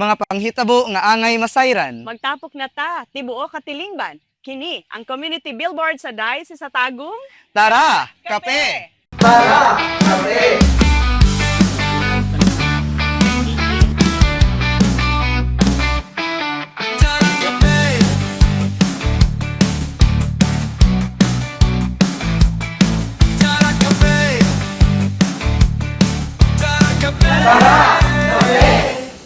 Mga panghitabo nga angay masayran. Magtapok na ta, tibuo katilingban. Kini ang community billboard sa Diocese sa Tagum. Tara, kape!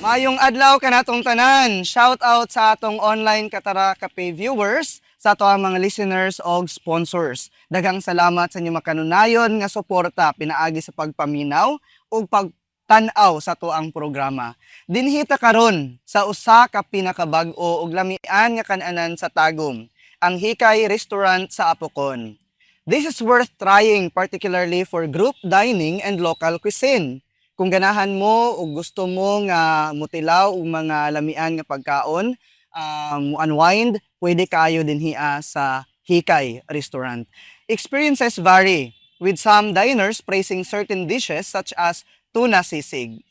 Mayong adlaw kanatong tanan. Shout out sa atong online Katara Cafe viewers, sa ato ang mga listeners o sponsors. Daghang salamat sa inyo makanunayon nga suporta pinaagi sa pagpaminaw o pagtanaw sa ato ang programa. Dinhita karon sa usa ka pinakabag-o ug lamian nga kan-anan sa Tagum, ang Hikay Restaurant sa Apokon. This is worth trying, particularly for group dining and local cuisine. Kung ganahan mo o gusto mo nga mutilaw o mga lamian nga pagkaon, unwind, pwede kayo din hiya sa Hikay Restaurant. Experiences vary, with some diners praising certain dishes such as tuna sisig.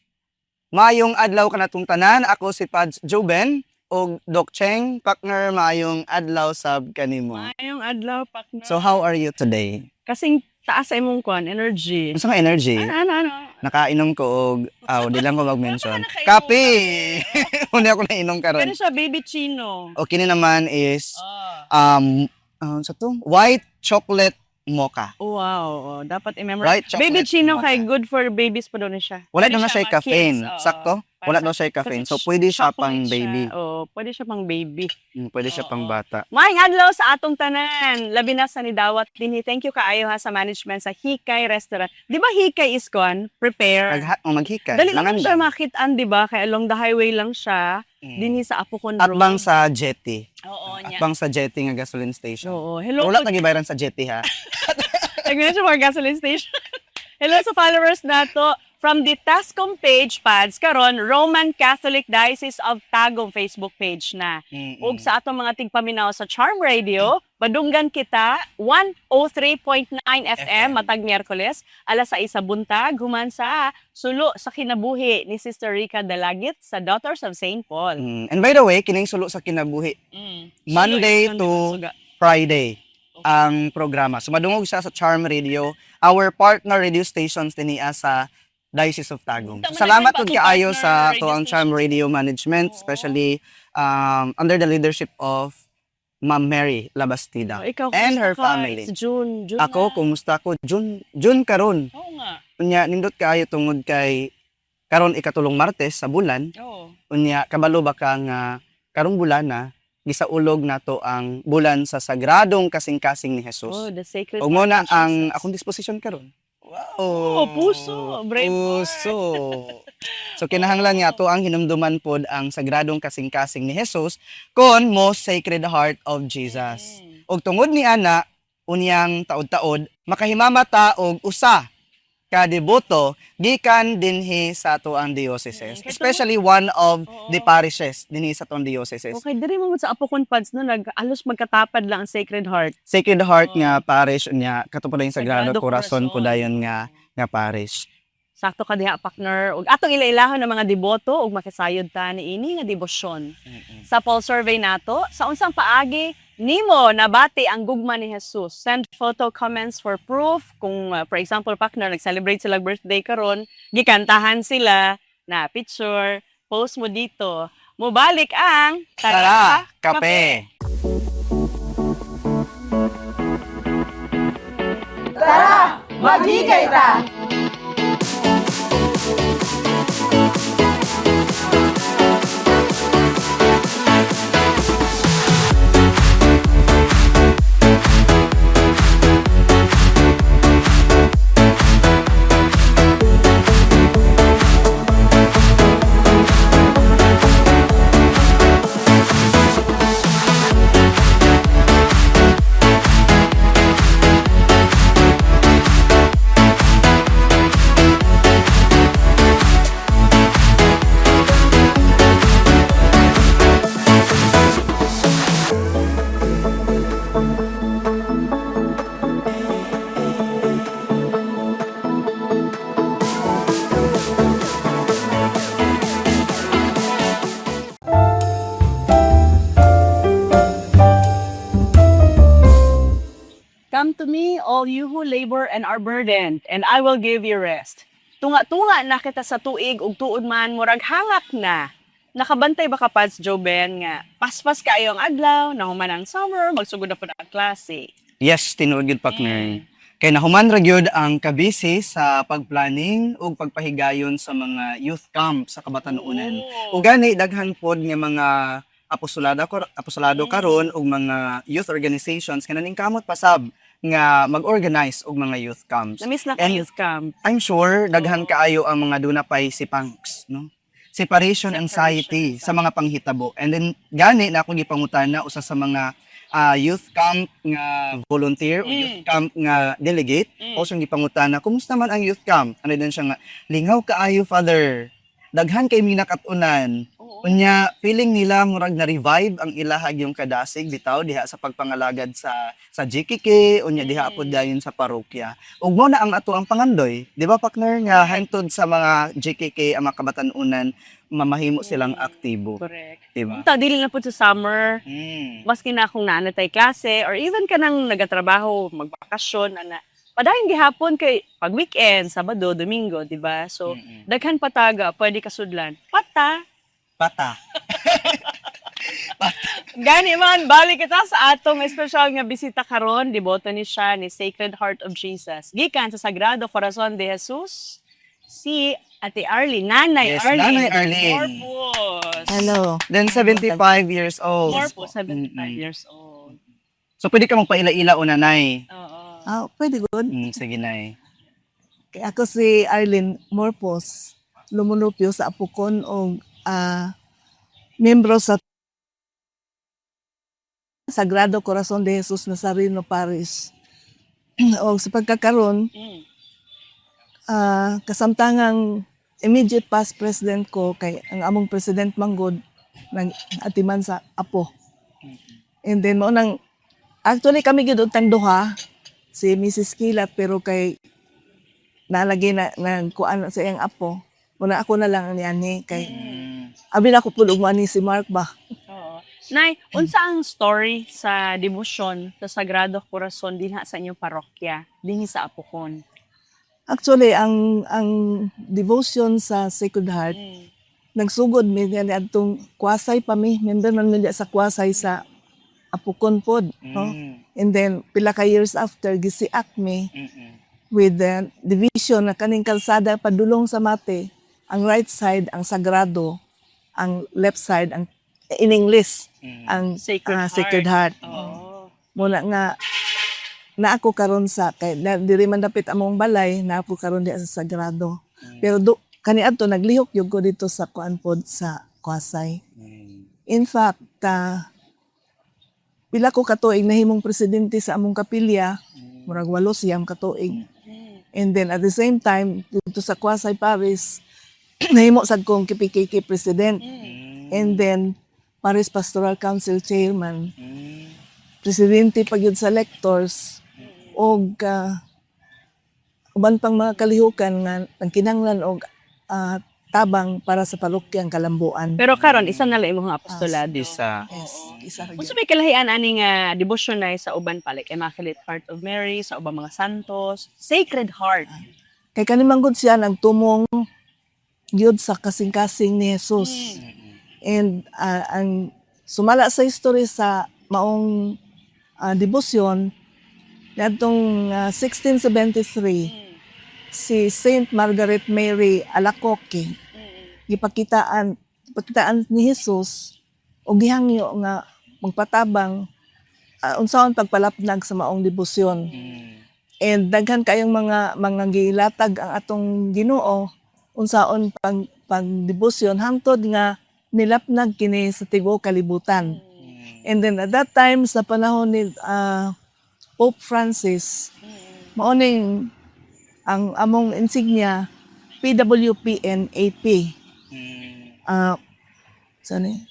Mayong adlaw kanatong tanan, ako si Pads Joben o Doc Cheng, partner mayong adlaw sab kanimo. Mayong adlaw, partner. So how are you today? Kasing taas sa imong kwan, energy. Gusto nga energy? Ano? Nakainom ko og di lang ko mag-mention. Ano ka nakainom? Kape! Hindi ako nainom karon. Pero sa baby chino. O kini naman is sa to? White chocolate mocha. Oh, wow. Oh, dapat i-memorize. Right, chocolate Baby chino mocha. kay good for babies pa daw na siya. Wala Pwede daw na siya mga caffeine. kids, oo. Sakto? Wala daw siya caffeine. So pwede siya pang baby. Oo, pwede siya pang baby. Pwede siya pang bata. Maayong adlaw sa atong tanan. Labi na sa nidawat dinhi. Thank you kaayo ha sa management sa Hikay Restaurant. Di ba Hikay is kwan? Prepare. Maghika. Dali lang Langan siya ba? makitaan, di ba? Kaya along the highway lang siya. Dinhi sa Apokon At Road. bang sa jetty. Oo, At niya. bang sa jetty nga gasoline station. Oo. Hello. Wala nagibayaran sa jetty ha. Tignan siya mga gasoline station. Hello sa followers nato. From the Tascom page, Pads, karon Roman Catholic Diocese of Tagum Facebook page na. Ug sa atong mga tigpaminaw sa Charm Radio, padunggan kita 103.9 FM matag Miyerkules, alas 6 sa buntag, human sa sulo sa kinabuhi ni Sister Rica Dalagit sa Daughters of St. Paul. And by the way, kining sulo sa kinabuhi. Monday to Friday ang programa. So madungog siya sa Charm Radio, our partner radio stations din sa Diocese of Tagum. So, salamat po kaayo sa to ang Charm Radio Management, especially under the leadership of Ma'am Mary Labastida and her family. June Ako, kumusta ko? June karon. Oo nga. Unya, nindot kaayo tungod kay karon ikatulong Martes sa bulan. Oo. Unya, kabalo ba ka nga karong bulana, gisaulog nato ang bulan sa sagradong kasing-kasing ni Jesus. Oh, the sacred. Ug mo na ang akong disposition karon. Oh, puso. Brave puso. So kinahanglan nga to ang hinumduman pod ang sagradong kasing-kasing ni Jesus kon most sacred heart of Jesus. Og tungod ni ana unyang taod-taod makahimamata og usa ka deboto gikan dinhi sa ato ang diocese, especially one of the parishes dinhi sa atong diocese. Okay, diri mo sa Apokon Pads no alos magkatapad lang ang Sacred Heart. Sacred Heart nga parish unya katupad yung Sagrado Sagrado Corazon Corazon. pudayon nga parish. Sakto ka diha partner ug atong ilailahon ng mga deboto ug makisayod ta niini nga debosyon. Sa poll survey nato, sa unsang paagi nimo nabati ang gugma ni Jesus? Send photo comments for proof. Kung for example partner nag-celebrate sila birthday karon, gikantahan sila na picture, post mo dito. Mubalik ang Tara, kape! Tara, maghigay ta! unto me, all you who labor and are burdened, and I will give you rest. Tunga-tunga na kita sa tuig ug tuod man murag hangak na. Nakabantay ba ka Pads Joben nga paspas kayo ang adlaw, nahuman ang summer, magsugod na po na ang klase. Yes, tinuod gyud partner. Kay nahuman ra gyud ang kabisi sa pagplanning ug pagpahigayon sa mga youth camp sa Kabatanunan. Ug gani daghan pod nga mga apostolado karon ug mga youth organizations kananing kamot pasab nga mag-organize og mga youth camps. Namiss na And kayo camp. I'm sure daghan kaayo ang mga dunapay si punks, no? Separation anxiety sa mga panghitabo. And then gani na ako gipangutana usa sa mga youth camp nga volunteer o youth camp nga delegate. Also gipangutana, kumusta man ang youth camp? Ano din siya nga, lingaw kaayo father. Daghan kay minakatunan. Unya feeling nila murag na revive ang ilahag yung kadasig bitaw diha sa pagpangalagad sa GKK unya diha pod dayon sa parokya. Ug mo na ang ato ang pangandoy, di ba partner nga hantod sa mga GKK ang mga Kabatanunan mamahimo silang aktibo, Correct. di ba? Unta dili na po sa summer, maski na akong naanatay klase or even ka nang nagatrabaho, magbakasyon ana. Padayon gihapon kay pag weekend, Sabado, Domingo, di ba? So daghan pataga pwede kasudlan. Pata. Gani man, balik kita sa atong espesyal nga bisita karon, deboto ni siya ni Sacred Heart of Jesus. Gikan sa Sagrado Corazon de Jesus, si Ate Arlene, Nanay Yes, Arlene. Nanay Arlene. Morpus. Hello. Then 75 years old. Morpus, 75 years old. So pwede ka magpaila-ila una nay. Oo. Pwede good. Sige nay. Kaya ako si Arlene Morpos, lumunupyo sa Apukon o membro sa Sagrado Corazon de Jesus Nazareno Parish. O sa pagkakaroon, kasamtangang immediate past president ko kay ang among President Manggod nang atiman sa Apo. And then mo nang actually kami gid tang duha si Mrs. Kilat pero kay nalagi na kuan sa iyang Apo. Muna ako na lang ni ani kay abi na ko pud ug ani si Mark ba. Oo. Nay, unsa ang story sa debosyon sa Sagrado Corazon dinha sa inyong parokya, dinhi sa Apokon? Actually ang devotion sa Sacred Heart nagsugod mi ni adtong Kwasay pa mi, member man mi sa Kwasay sa Apokon pod, no? And then pila ka years after gisiak mi with the division na kaning kalsada padulong sa Mate, ang right side ang Sagrado, ang left side ang in English ang Sacred Heart. Oo. Muna nga na ako karon sa kay diri man dapit among balay na ako karon di sa Sagrado. Pero kaniadto naglihok yug ko dito sa kuan pod sa Kwasay. In fact, pila ko katuig nahimong presidente sa among kapilya, murag 8 siyam katuig. And then at the same time dito sa Kwasay Paris nahimo sad kong KPKK president. And then Paris Pastoral Council chairman. Presidente pa gyud sa lectors og uban pang mga kalihukan nga nagkinahanglan og tabang para sa parokyang Kalambuan. Pero karon isa na lang imong apostolado. Isa. Yes, isa ra Unsa gyud. may kalahian ani nga debosyon nay sa uban pa like Immaculate Heart of Mary, sa ubang mga santos, Sacred Heart. Kay kanimang gud siya nagtumong gyud sa kasing-kasing ni Jesus. And ang sumala sa history sa maong debosyon niadtong 1673 si Saint Margaret Mary Alacoque gipakitaan ni Jesus og gihangyo nga magpatabang unsaon pagpalapnag sa maong debosyon. And daghan kayong mga gilatag ang atong Ginoo unsaon pagdebosyon hangtod nga nilapnag kini sa tibuok kalibutan. And then at that time sa panahon ni Pope Francis, maoning ang among insignia PWPN-AP. Sani?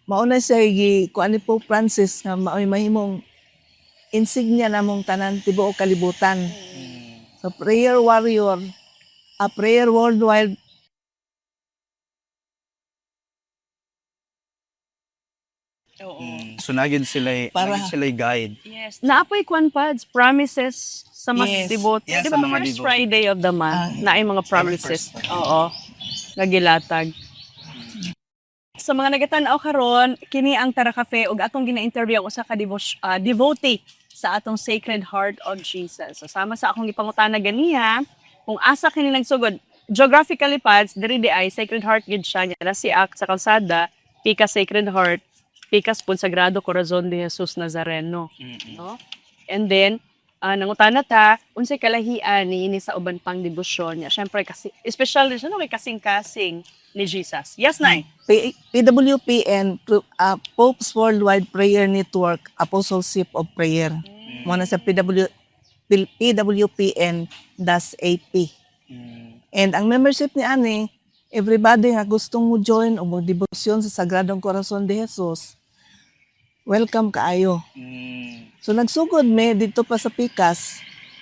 Mauna siya kuan ni Pope Francis nga maoy mahimong insignia namong tanan tibuok kalibutan. So prayer warrior, a prayer worldwide Oo. So nagyud sila Para- guide. Yes. Naapoy kwan pads, promises sa mga Yes. devote. Yes, Di sa ba mga first devote. Friday of the month, na ay mga promises. first Oo. Nagilatag. Sa mga nagatanaw karon, kini ang Tara Cafe ug atong gina-interview ang usa ka devotee sa atong Sacred Heart of Jesus. So sama sa akong ipangutana ganiya, kung asa kini nagsugod, geographically pads diri di ay Sacred Heart gid siya niya na si Ak sa kalsada, pika Sacred Heart, pikas pud Sagrado Corazon de Jesus Nazareno, no? And then nangutana ta unsay kalahian niini sa uban pang debosyon niya. Syempre kasi special din siya no kay kasing-kasing ni Jesus. Yes, Nay. PWPN, Pope's Worldwide Prayer Network, Apostleship of Prayer. Muna sa PWPN-AP. And ang membership ni Ani, everybody nga gustong mo join o mo debosyon sa Sagradong Corazon de Jesus, welcome kaayo. So nagsugod me dito pa sa Pikas,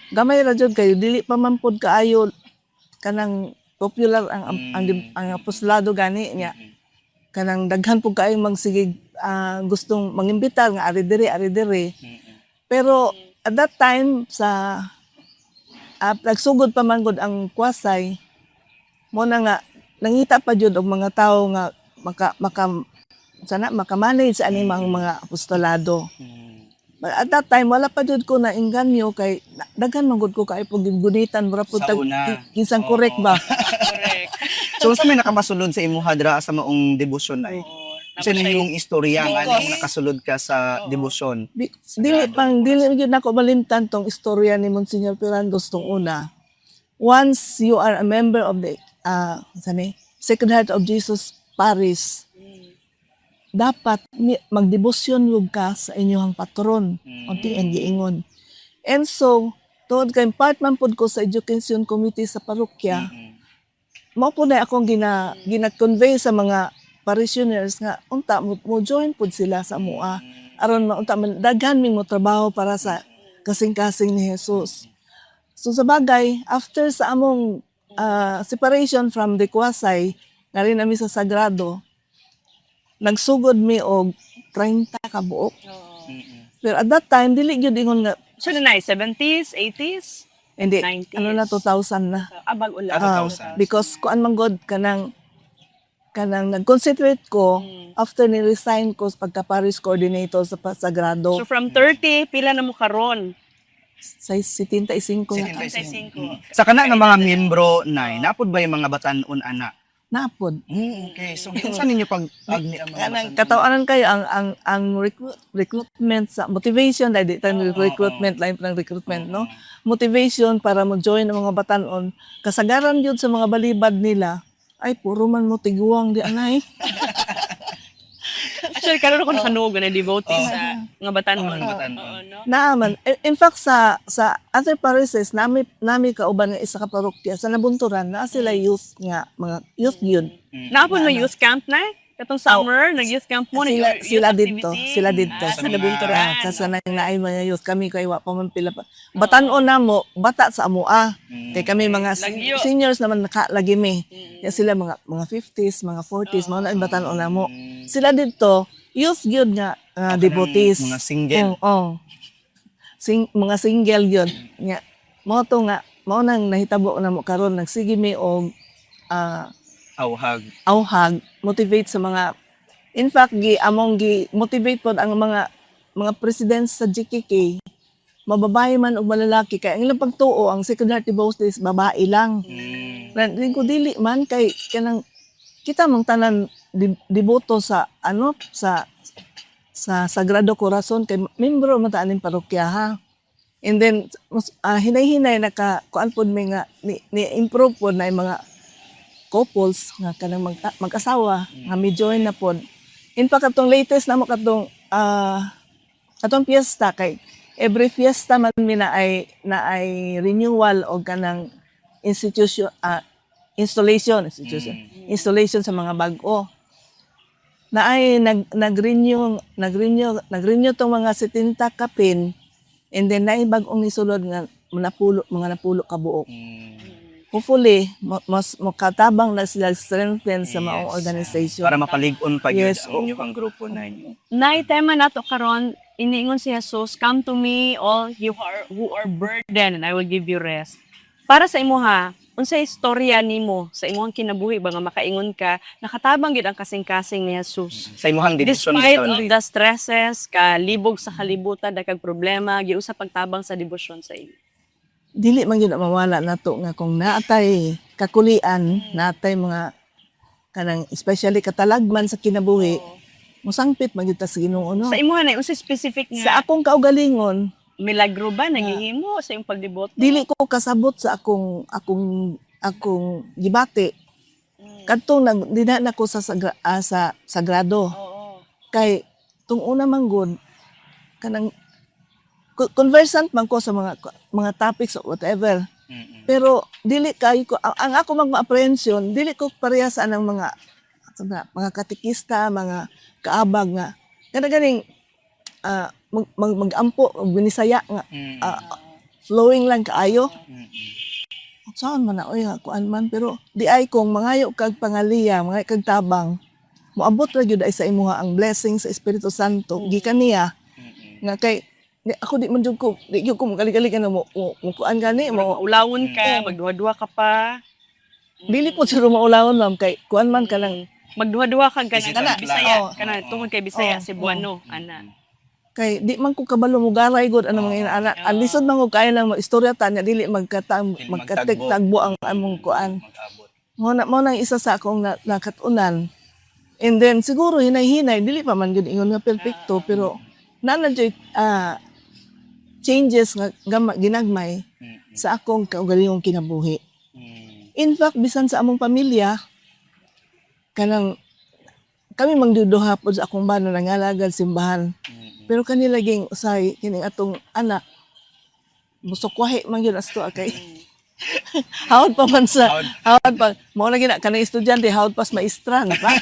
gamay ra jud kayo, dili pa man pod kaayo kanang popular ang apostolado gani niya. Kanang daghan po kayo magsigig gustong mangimbitar nga ari diri. Pero at that time sa nagsugod pa man gud ang kwasay mo na nga nangita pa jud og mga tawo nga maka-manage ani mga apostolado. But at that time wala pa jud ko na inganyo kay daghan man gud ko kay pagigunitan mura pud Sa una. kinsang correct ba. Correct. So sa may nakamasulod sa imuha dira sa maong debosyon ay. Sa imong istorya nga nung nakasulod ka sa debosyon. Dili gyud nako malimtan tong istorya ni Monsignor Pirandos tong una. Once you are a member of the Sacred Heart of Jesus Parish, dapat magdebosyon yug ka sa inyong patron. Unti ang giingon. And so, tuod kay part man pud ko sa education committee sa parokya, mao po na akong gina-convey sa mga parishioners nga unta mo join pud sila sa mua aron maunta daghan ming mo trabaho para sa kasing-kasing ni Jesus. So sa bagay, after sa among separation from the Kwasay, nga rin nami sa Sagrado, nagsugod mi og 30 ka buok. Pero at that time, dili gyud ingon nga, So na 70s, 80s? hindi, 90s. ano na, 2000 na. Abag ula. 2000. Because kuan man god kanang nag-concentrate ko after ni-resign ko sa pagka-parish coordinator sa Sagrado So from 30, pila na mo karon? sa 75 na 75. Sa kana nga mga miyembro nay, napod ba yung mga batan-on ana? napod. Okay. So unsa ninyo pag agni ang mga Kanang batan-on? katawanan kayo ang recruitment sa motivation dahil di tayo recruitment line ng recruitment no motivation para mo-join ang mga batanon kasagaran yun sa mga balibad nila ay puro man mo tiguang di anay. Actually, karon ko nakanuog na devotee sa mga batanon. Mga batanon. Oo, no? Naaman in fact sa other parishes nami kauban nga isa ka parokya sa Nabunturan na sila youth nga mga youth yun. Naapon mo youth camp na? Katong summer, nag-youth camp mo. Sila dito Sa Nabunturan. sa sanay na ay mga youth kami kay wa pa man pila pa batanon na mo bata sa amua kay kami mga Lagyo. seniors naman nakalagi mi kaya sila mga 50s mga 40s mga na batanon na mo sila dito youth gyud nga devotees Mga single. Oo. Mga single gyud nga mo to nga mao nang nahitabo na mo karon nagsige mi og Awhag. awhag motivate sa mga in fact gi motivate pod ang mga presidents sa GKK mababae man o malalaki kay ang ilang pagtuo ang Sacred Heart Devotees babae lang. Rin ko dili man kay kanang kita mang tanan deboto sa sa Sagrado Corazon kay membro man ta aning parokya ha. And then hinay-hinay kuan pod may nga ni-improve pod na yung mga couples nga kanang mag-asawa nga mi join na pod. In fact atong latest na mo katong fiesta kay every fiesta man mi na ay renewal o kanang installation sa mga bag-o. Na ay nag-renew tong mga 70 ka pin and then naay bag-ong nisulod nga mga napulo ka buok. hopefully mas makatabang na sila strengthen sa mga Yes. organization. Para mapalig-on pa yun Yes, ang inyong grupo na inyo. Nay tema nato karon iniingon si Jesus, "Come to me all you who are burdened and I will give you rest." Para sa imo ha, unsay istorya nimo sa imong kinabuhi ba nga makaingon ka nakatabang gid ang kasing-kasing ni Jesus? Sa imuhang debosyon Despite bitaw, of the stresses, kalibog sa kalibutan, dagkag problema, giusa pagtabang sa debosyon sa iyo. Dili man gyud mawala nato nga kung naatay kakulian, naatay mga kanang especially katalagman sa kinabuhi, musangpit man gyud ta sa Ginoo no. Sa imo na unsay specific Sa nga akong kaugalingon, milagro ba naghihimo sa imong pagdebot? dili ko kasabot sa akong gibati. Kadtong dina na ko sa sagrado. Oo. Kay tung una man gud kanang conversant man ko sa mga topics or whatever. Pero dili kay ko ang ako mag-apprehension, dili ko pareha sa anang mga katikista, mga kaabag nga ganing mag-ampo binisaya nga flowing lang kaayo. Saan man na oy nga kuan man pero di ay kung mangayo kag pangaliya, mangayo kag tabang moabot ra gyud ay sa imuha ang blessing sa Espiritu Santo gikan niya nga kay ako di man jud ko magaling-galing na mo kuan gani mo Ulawon ka, magduwa-duwa ka pa. dili po siguro maulawon ma'am kay kuan man ka lang Magduwa-duwa ka Visit kana lang. Bisaya, Oo. kana tungod kay Bisaya, Oo. Cebuano, ana. kay di man ko kabalo mo garay gud ano mga inaana ang lisod man ko kaya lang mo istorya ta nya dili magkatek-tagbo ang among kuan mo na isa sa akong nakatunan. And then siguro hinay-hinay dili pa man gyud ingon nga perpekto pero nana jud changes nga ginagmay sa akong kaugalingong kinabuhi. In fact bisan sa among pamilya kanang kami mangduduha pod sa akong bana nangalagad simbahan. Pero kani laging usay kining atong anak musukwahi man gyud asto kay hawad pa man sa hawad pa mo na gina kanang estudyante hawad pa sa maestra na pa.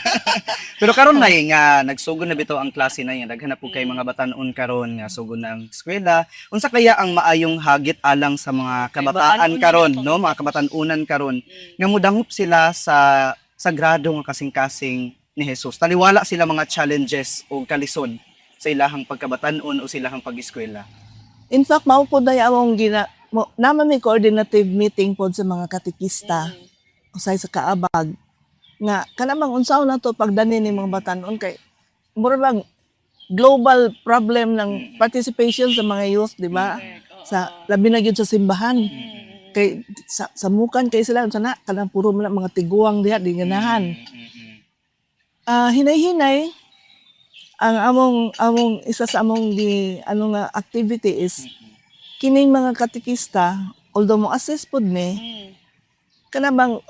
Pero karon na nga nagsugod na bitaw ang klase na yan. Daghan na po kay mga batanon karon nga sugod na ang eskwela. Unsa kaya ang maayong hagit alang sa mga kabataan karon, no? Mga kabatanunan karon nga mudangop sila sa sagrado nga kasing-kasing ni Jesus. Taliwala sila mga challenges o kalisod sa ilahang pagkabatanon o sa ilahang pag-eskwela. In fact mao pod day among naman may coordinative meeting pod sa mga katikista usay sa kaabag nga kanamang unsaon na to pagdani ni mga batanon kay mura bang global problem ng participation sa mga youth, di ba? Sa labi na gyud sa simbahan. Kay sa mukan kay sila sana kanang puro mga tiguang diha di ganahan. Hinay-hinay ang among isa sa among nga activity is kining mga katikista although mo assist pod ni kanabang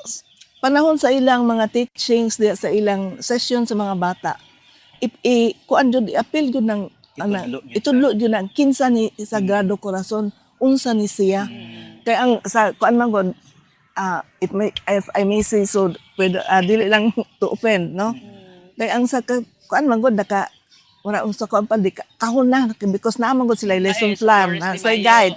panahon sa ilang mga teachings diha sa ilang session sa mga bata kuan jud i-appeal jud ng itudlo jud ng kinsa ni Sagrado Corazon unsa ni siya kay ang sa kuan man gud if I may say so pwede dili lang to offend no kay ang sa kuan man gud naka wala unsa ko pa di kahon na because naman gud sila lesson plan sa guide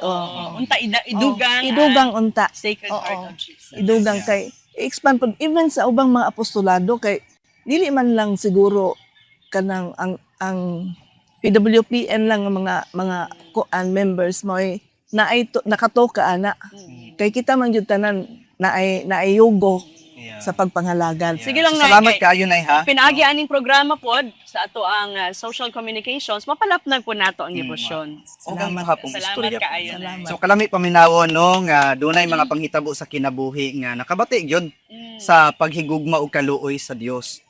Unta idugang idugang unta Sacred Heart of Jesus. idugang kay expand pod even sa ubang mga apostolado kay dili man lang siguro kanang ang PWPN lang ang mga kuan members mo ay nakatoka ana kay kita man gyud tanan naay yugo sa pagpanghalagad. Sige lang na. Salamat kaayo nay ha. Pinaagi aning programa pod sa ato ang social communications, mapalapnag po nato ang debosyon. Salamat hapong Salamat istorya. kaayo. Salamat. So kalami paminawon no nga dunay mga panghitabo sa kinabuhi nga nakabati gyud sa paghigugma og kaluoy sa Dios.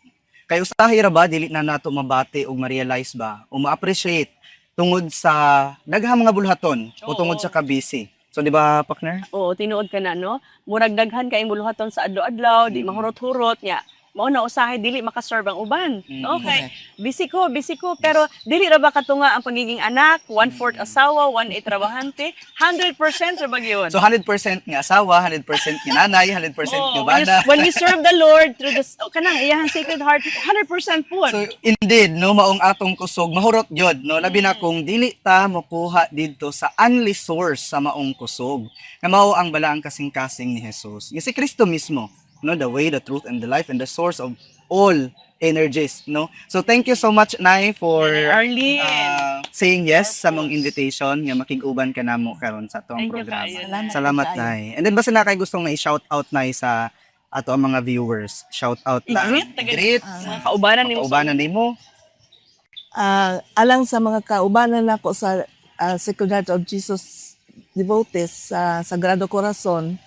Kay usahay ra ba dili na nato mabati og ma-realize ba o ma-appreciate tungod sa daghang mga bulhaton o tungod sa kabisi. So di ba partner? Oo, tinuod ka na no. Murag daghan kay buluhaton sa adlaw-adlaw, di mahurot-hurot nya. mao na usahay dili makaserve ang uban. Okay. Okay. Busy ko, pero dili ra ba katunga ang pagiging anak, 1/4 asawa, 1/8 trabahante, 100% sa bagyon. So 100% nga asawa, 100% nga nanay, 100% nga bana. when we serve the Lord through this, kanang iyahang sacred heart, 100% po. So indeed, no, maong atong kusog mahurot yod, no, labi na kung dili ta mokuha didto sa only source sa maong kusog. Nga mao ang balaang kasing-kasing ni Jesus. Yung si Kristo mismo, no, the way, the truth and the life and the source of all energies, no. So thank you so much Nay for Arlene. saying yes sa mong invitation nga makig-uban ka namo karon sa atong Thank you programa. kayo. Salamat Nay. And then basta na kay gustong i-shout out Nay sa ato ang mga viewers. Shout out ta. I-greet, mga kaubanan ni mo. Kaubanan nimo. Alang sa mga kaubanan nako sa Sacred Heart of Jesus devotees sa Sagrado Corazon,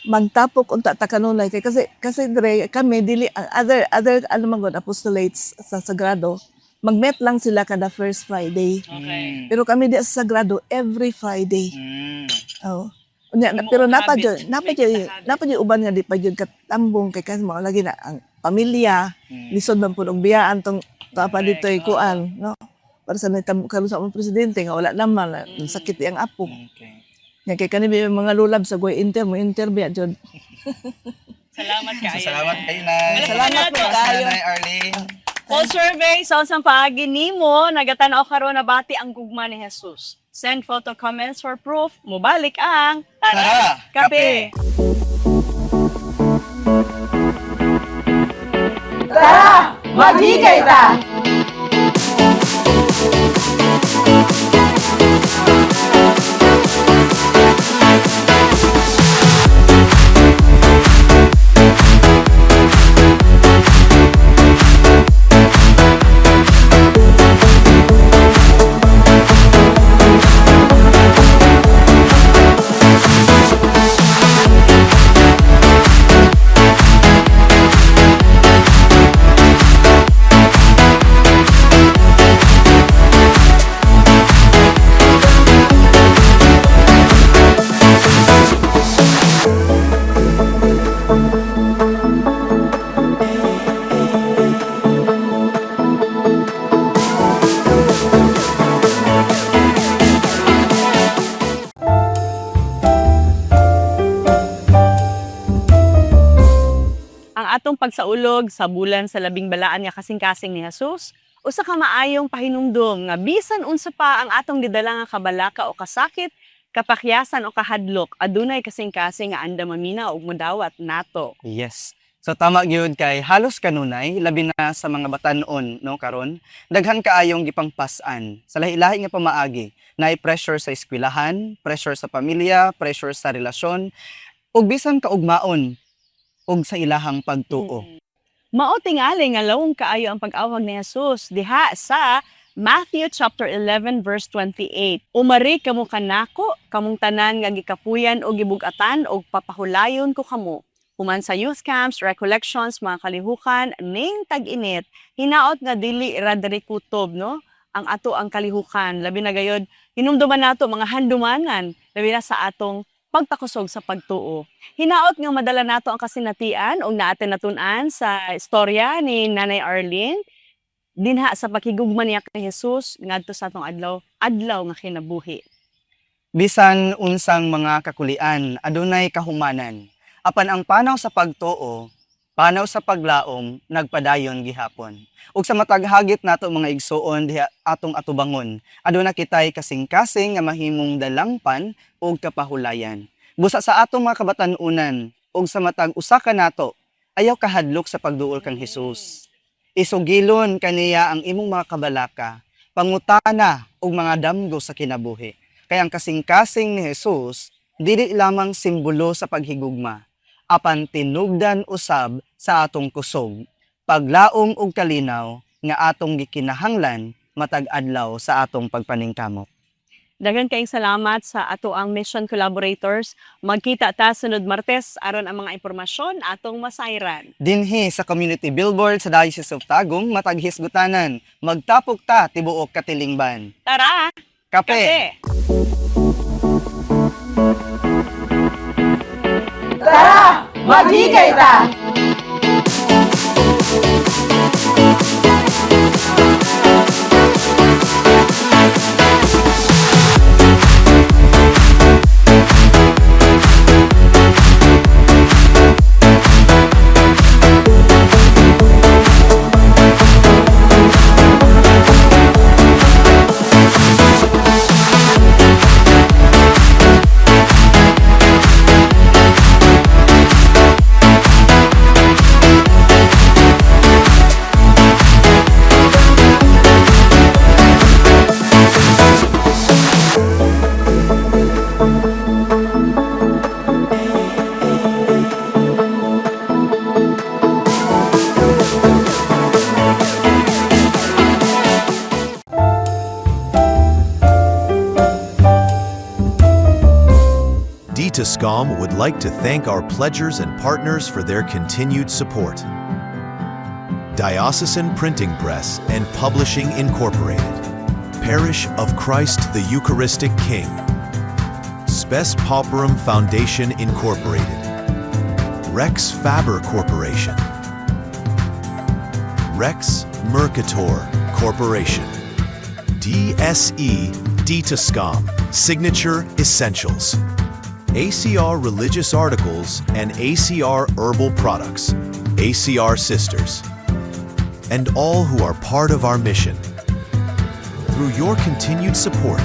magtapok unta ta kanunay kay kasi dire kami dili other ano man gud apostolates sa Sagrado, magmet lang sila kada first Friday. Okay. Pero kami di sa Sagrado every Friday. Oh. Pero napa jud uban nga di pa jud katambong kay kasi mao lagi na ang pamilya lisod man pud og biyaan tong pa dito kuan, no? Para sa karon sa among presidente nga wala naman sakit ang apo. Okay. Nga kay kanimi mga lulab sa Goy Inter mo interview jud. Salamat kayo. Salamat kay Nay. Salamat po kayo Nay Arlene. Poll survey sa usang paagi nimo nagatanaw karon na bati ang gugma ni Jesus. Send photo comments for proof. Mubalik ang Tara, Kape. Maghigay ta. Atong pagsaulog sa bulan sa labing balaan nga kasing-kasing ni Jesus, usa ka maayong pahinumdom nga bisan unsa pa ang atong didala nga kabalaka o kasakit, kapakyasan o kahadlok, adunay kasing-kasing nga anda mamina ug modawat nato. Yes. So tama gyud kay halos kanunay labi na sa mga batan-on no karon daghan kaayong gipangpas-an sa lahi-lahi nga pamaagi. Naay pressure sa eskwelahan, pressure sa pamilya, pressure sa relasyon ug bisan kaugmaon ug sa ilahang pagtuo. Mao tingali nga lawong kaayo ang pag-awag ni Jesus diha sa Matthew chapter 11 verse 28. Umari kamo kanako, kamong tanan nga gikapuyan o gibug-atan og papahulayon ko kamo. Human sa youth camps, recollections, mga kalihukan, ning tag-init, hinaot nga dili ra diri kutob, no? Ang ato ang kalihukan, labi na gayod, hinumduman nato mga handumanan, labi na sa atong pagpakusog sa pagtuo. Hinaot nga madala nato ang kasinatian o naatin natun-an sa istorya ni Nanay Arlene dinha sa pakigugma niya kay Jesus ngadto sa atong adlaw nga kinabuhi. Bisan unsang mga kakulian, adunay kahumanan. Apan ang panaw sa pagtuo, panaw sa paglaom, nagpadayon gihapon. Ug sa mataghagit nato mga igsuon diha atong atubangon, aduna kitay kasing-kasing nga mahimong dalangpan ug kapahulayan. Busa sa atong mga kabatan-unan ug sa matag usa ka nato, ayaw kahadlok sa pagduol kang Hesus. Isugilon kaniya ang imong mga kabalaka, pangutana ug mga damgo sa kinabuhi. Kaya ang kasing-kasing ni Jesus dili lamang simbolo sa paghigugma, apan tinugdan usab sa atong kusog, paglaom ug kalinaw nga atong gikinahanglan matag adlaw sa atong pagpaningkamot. Daghan kayong salamat sa ato ang mission collaborators. Magkita ta sunod Martes aron ang mga impormasyon atong masayran. Dinhi sa community billboard sa Diocese of Tagum matag hisgutanan, magtapok ta tibuok katilingban. Tara! Kape! Tara, maghigay ta. DITASCOM would like to thank our pledgers and partners for their continued support. Diocesan Printing Press and Publishing Incorporated, Parish of Christ the Eucharistic King, Spes Pauperum Foundation Incorporated, Rex Faber Corporation, Rex Mercator Corporation, DSE DITASCOM Signature Essentials, ACR Religious Articles and ACR Herbal Products, ACR Sisters, and all who are part of our mission. Through your continued support,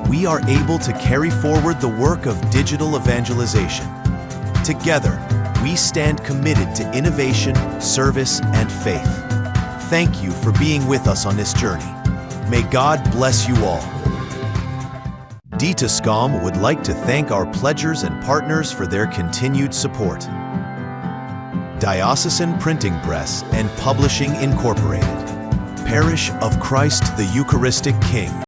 we are able to carry forward the work of digital evangelization. Together, we stand committed to innovation, service, and faith. Thank you for being with us on this journey. May God bless you all. DITASCOM would like to thank our pledgers and partners for their continued support. Diocesan Printing Press and Publishing Incorporated, Parish of Christ the Eucharistic King.